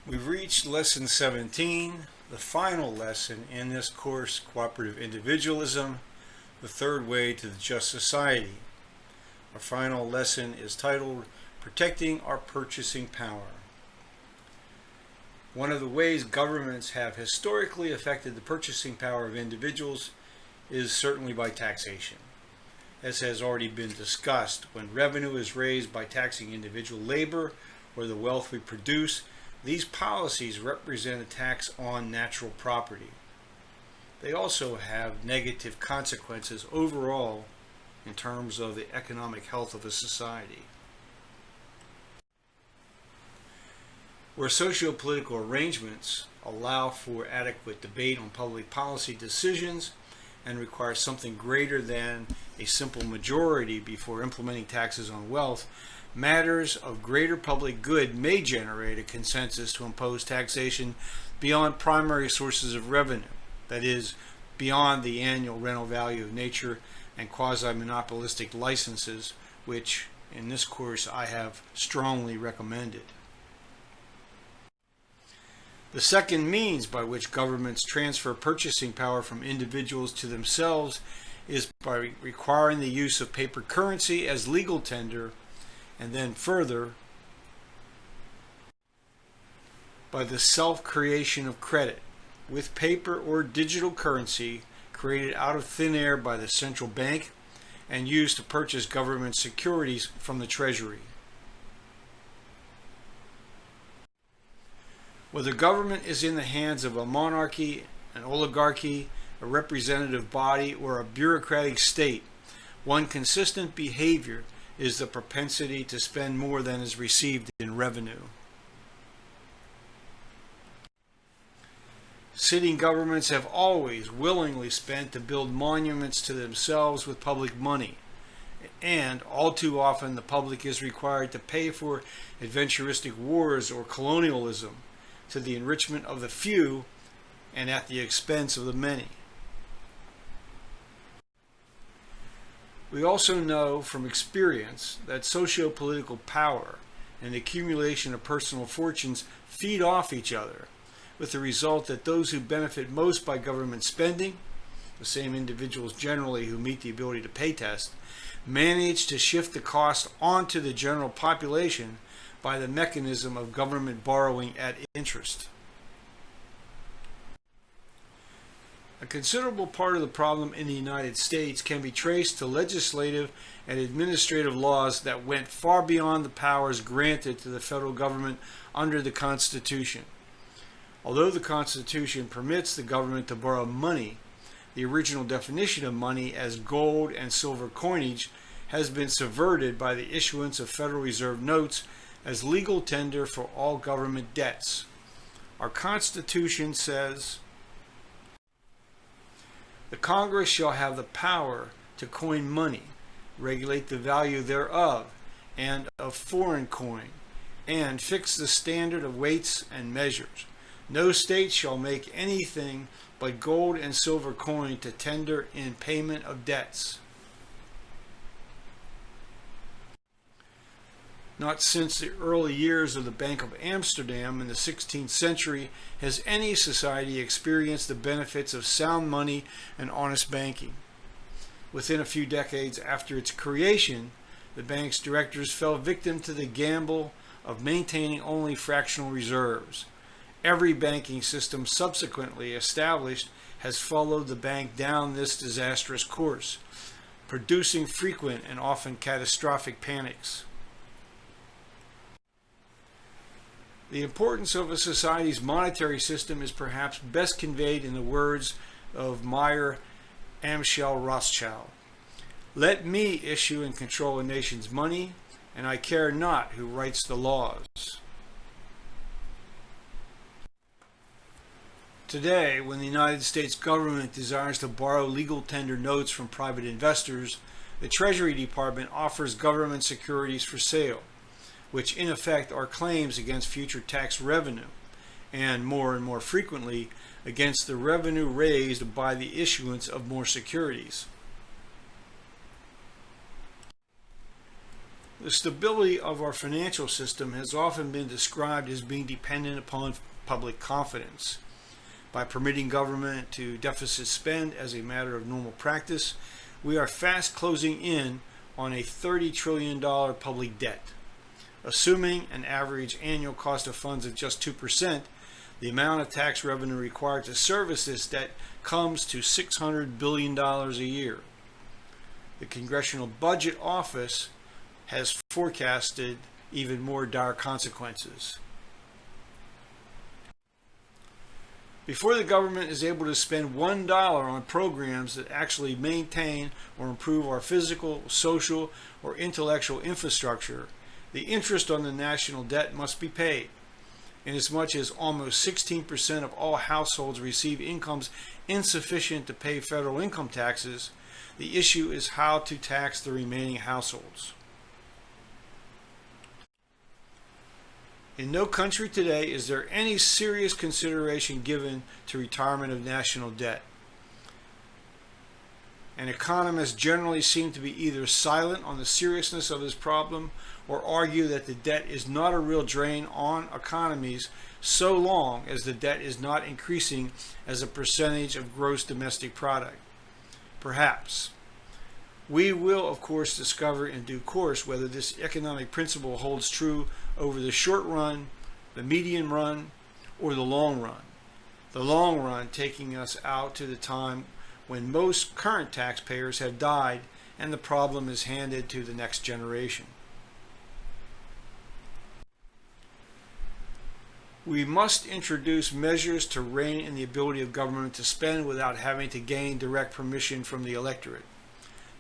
We've reached lesson 17, the final lesson in this course, cooperative individualism, the third way to the just society. Our final lesson is titled Protecting Our Purchasing Power. One of the ways governments have historically affected the purchasing power of individuals is certainly by taxation. As has already been discussed, when revenue is raised by taxing individual labor or the wealth we produce, these policies represent a tax on natural property. They also have negative consequences overall in terms of the economic health of a society. Where socio-political arrangements allow for adequate debate on public policy decisions and require something greater than a simple majority before implementing taxes on wealth, matters of greater public good may generate a consensus to impose taxation beyond primary sources of revenue, that is, beyond the annual rental value of nature and quasi-monopolistic licenses, which in this course I have strongly recommended. The second means by which governments transfer purchasing power from individuals to themselves is by requiring the use of paper currency as legal tender, and then further by the self-creation of credit with paper or digital currency created out of thin air by the central bank and used to purchase government securities from the Treasury. Whether government is in the hands of a monarchy, an oligarchy, a representative body, or a bureaucratic state, one consistent behavior is the propensity to spend more than is received in revenue. Sitting governments have always willingly spent to build monuments to themselves with public money, and all too often the public is required to pay for adventuristic wars or colonialism to the enrichment of the few and at the expense of the many. We also know from experience that socio-political power and the accumulation of personal fortunes feed off each other, with the result that those who benefit most by government spending, the same individuals generally who meet the ability to pay test, manage to shift the cost onto the general population by the mechanism of government borrowing at interest. A considerable part of the problem in the United States can be traced to legislative and administrative laws that went far beyond the powers granted to the federal government under the Constitution. Although the Constitution permits the government to borrow money, the original definition of money as gold and silver coinage has been subverted by the issuance of Federal Reserve notes as legal tender for all government debts. Our Constitution says, "The Congress shall have the power to coin money, regulate the value thereof, and of foreign coin, and fix the standard of weights and measures. No state shall make anything but gold and silver coin to tender in payment of debts." Not since the early years of the Bank of Amsterdam in the 16th century has any society experienced the benefits of sound money and honest banking. Within a few decades after its creation, the bank's directors fell victim to the gamble of maintaining only fractional reserves. Every banking system subsequently established has followed the bank down this disastrous course, producing frequent and often catastrophic panics. The importance of a society's monetary system is perhaps best conveyed in the words of Meyer Amschel Rothschild. "Let me issue and control a nation's money, and I care not who writes the laws." Today, when the United States government desires to borrow legal tender notes from private investors, the Treasury Department offers government securities for sale, which in effect are claims against future tax revenue, and more frequently against the revenue raised by the issuance of more securities. The stability of our financial system has often been described as being dependent upon public confidence. By permitting government to deficit spend as a matter of normal practice, we are fast closing in on a $30 trillion public debt. Assuming an average annual cost of funds of just 2%, the amount of tax revenue required to service this debt comes to $600 billion a year. The Congressional Budget Office has forecasted even more dire consequences. Before the government is able to spend $1 on programs that actually maintain or improve our physical, social, or intellectual infrastructure, the interest on the national debt must be paid. Inasmuch as almost 16% of all households receive incomes insufficient to pay federal income taxes, the issue is how to tax the remaining households. In no country today is there any serious consideration given to retirement of national debt. And economists generally seem to be either silent on the seriousness of this problem or argue that the debt is not a real drain on economies so long as the debt is not increasing as a percentage of gross domestic product. Perhaps. We will, of course, discover in due course whether this economic principle holds true over the short run, the medium run, or the long run. The long run taking us out to the time when most current taxpayers have died and the problem is handed to the next generation. We must introduce measures to rein in the ability of government to spend without having to gain direct permission from the electorate.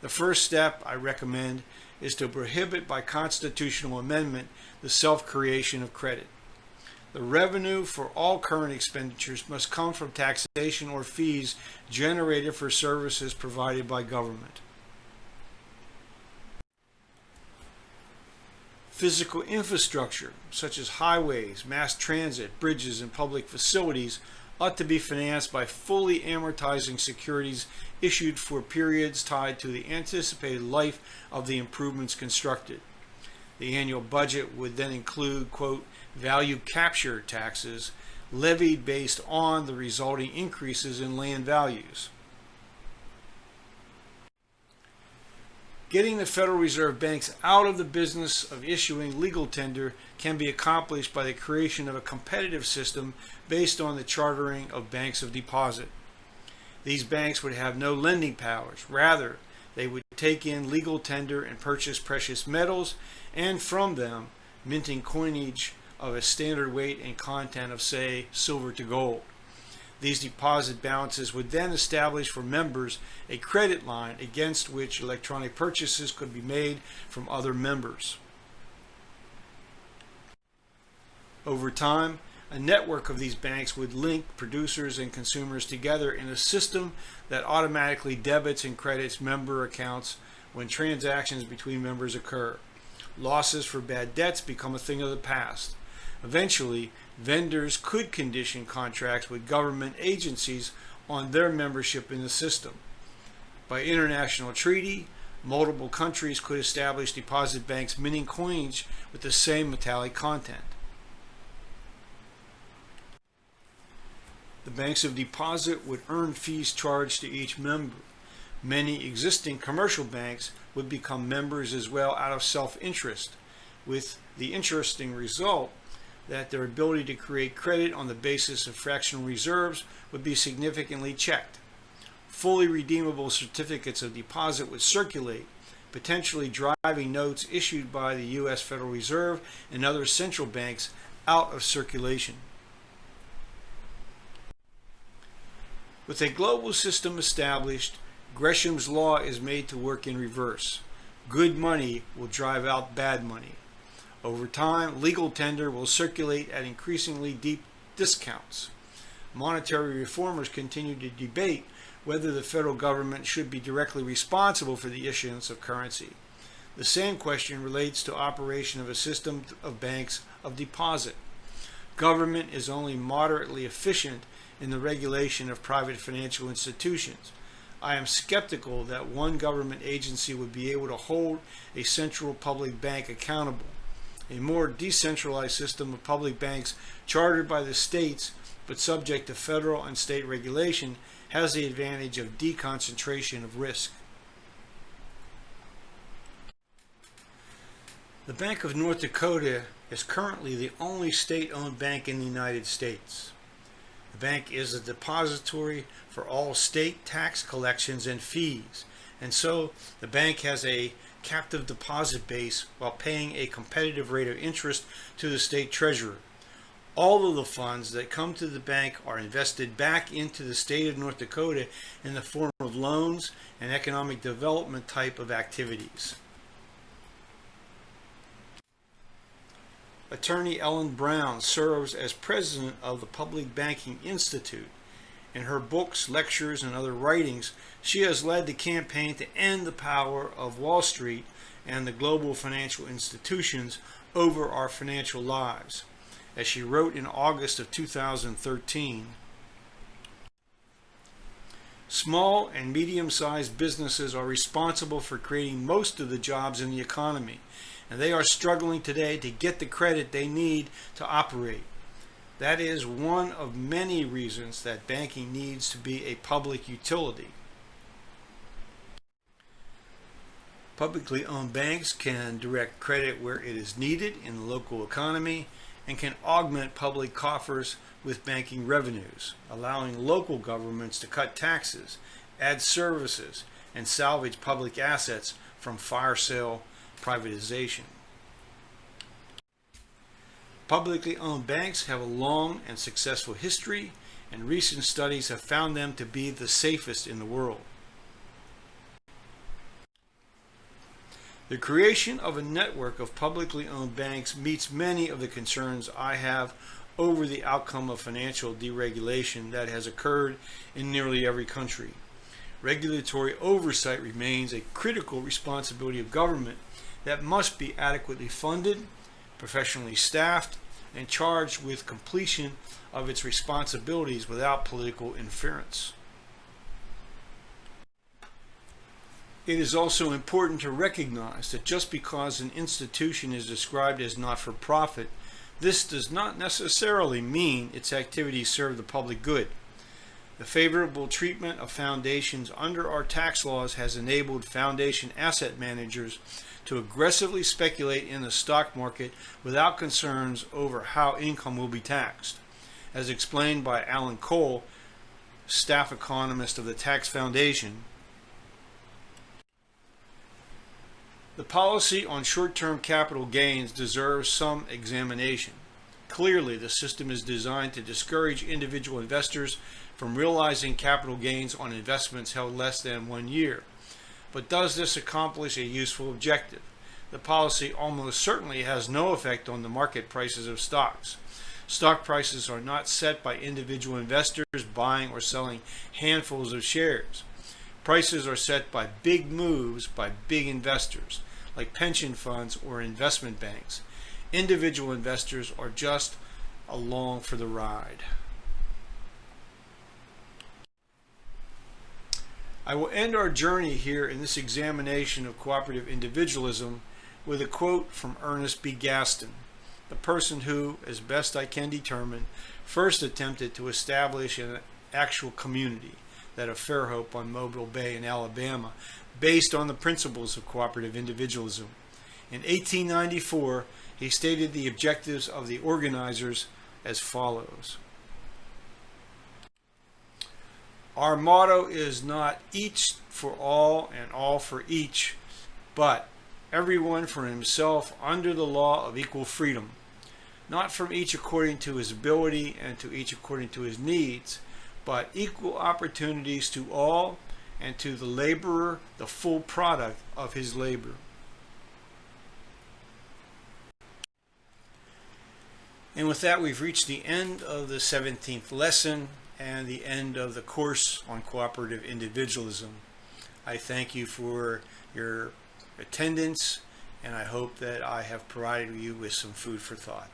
The first step I recommend is to prohibit by constitutional amendment the self-creation of credit. The revenue for all current expenditures must come from taxation or fees generated for services provided by government. Physical infrastructure, such as highways, mass transit, bridges, and public facilities, ought to be financed by fully amortizing securities issued for periods tied to the anticipated life of the improvements constructed. The annual budget would then include, quote, value capture taxes levied based on the resulting increases in land values. Getting the Federal Reserve banks out of the business of issuing legal tender can be accomplished by the creation of a competitive system based on the chartering of banks of deposit. These banks would have no lending powers. Rather, they would take in legal tender and purchase precious metals, and from them, minting coinage of a standard weight and content of, say, silver to gold. These deposit balances would then establish for members a credit line against which electronic purchases could be made from other members. Over time, a network of these banks would link producers and consumers together in a system that automatically debits and credits member accounts when transactions between members occur. Losses for bad debts become a thing of the past. Eventually, vendors could condition contracts with government agencies on their membership in the system. By international treaty, multiple countries could establish deposit banks minting coinage with the same metallic content. The banks of deposit would earn fees charged to each member. Many existing commercial banks would become members as well out of self-interest, with the interesting result that their ability to create credit on the basis of fractional reserves would be significantly checked. Fully redeemable certificates of deposit would circulate, potentially driving notes issued by the U.S. Federal Reserve and other central banks out of circulation. With a global system established, Gresham's law is made to work in reverse. Good money will drive out bad money. Over time, legal tender will circulate at increasingly deep discounts. Monetary reformers continue to debate whether the federal government should be directly responsible for the issuance of currency. The same question relates to operation of a system of banks of deposit. Government is only moderately efficient in the regulation of private financial institutions. I am skeptical that one government agency would be able to hold a central public bank accountable. A more decentralized system of public banks chartered by the states but subject to federal and state regulation has the advantage of deconcentration of risk. The Bank of North Dakota is currently the only state-owned bank in the United States. The bank is a depository for all state tax collections and fees, and so the bank has a captive deposit base while paying a competitive rate of interest to the state treasurer. All of the funds that come to the bank are invested back into the state of North Dakota in the form of loans and economic development type of activities. Attorney Ellen Brown serves as president of the Public Banking Institute. In her books, lectures, and other writings, she has led the campaign to end the power of Wall Street and the global financial institutions over our financial lives. As she wrote in August of 2013, small and medium-sized businesses are responsible for creating most of the jobs in the economy, and they are struggling today to get the credit they need to operate. That is one of many reasons that banking needs to be a public utility. Publicly owned banks can direct credit where it is needed in the local economy and can augment public coffers with banking revenues, allowing local governments to cut taxes, add services, and salvage public assets from fire sale privatization. Publicly owned banks have a long and successful history, and recent studies have found them to be the safest in the world. The creation of a network of publicly owned banks meets many of the concerns I have over the outcome of financial deregulation that has occurred in nearly every country. Regulatory oversight remains a critical responsibility of government that must be adequately funded, professionally staffed, and charged with completion of its responsibilities without political interference. It is also important to recognize that just because an institution is described as not-for-profit, this does not necessarily mean its activities serve the public good. The favorable treatment of foundations under our tax laws has enabled foundation asset managers to aggressively speculate in the stock market without concerns over how income will be taxed. As explained by Alan Cole, staff economist of the Tax Foundation, the policy on short-term capital gains deserves some examination. Clearly, the system is designed to discourage individual investors from realizing capital gains on investments held less than 1 year. But does this accomplish a useful objective? The policy almost certainly has no effect on the market prices of stocks. Stock prices are not set by individual investors buying or selling handfuls of shares. Prices are set by big moves by big investors, like pension funds or investment banks. Individual investors are just along for the ride. I will end our journey here in this examination of cooperative individualism with a quote from Ernest B. Gaston, the person who, as best I can determine, first attempted to establish an actual community, that of Fairhope on Mobile Bay in Alabama, based on the principles of cooperative individualism. In 1894, he stated the objectives of the organizers as follows. Our motto is not each for all and all for each, but everyone for himself under the law of equal freedom, not from each according to his ability and to each according to his needs, but equal opportunities to all, and to the laborer the full product of his labor. And with that, we've reached the end of the 17th lesson and the end of the course on cooperative individualism. I thank you for your attendance, and I hope that I have provided you with some food for thought.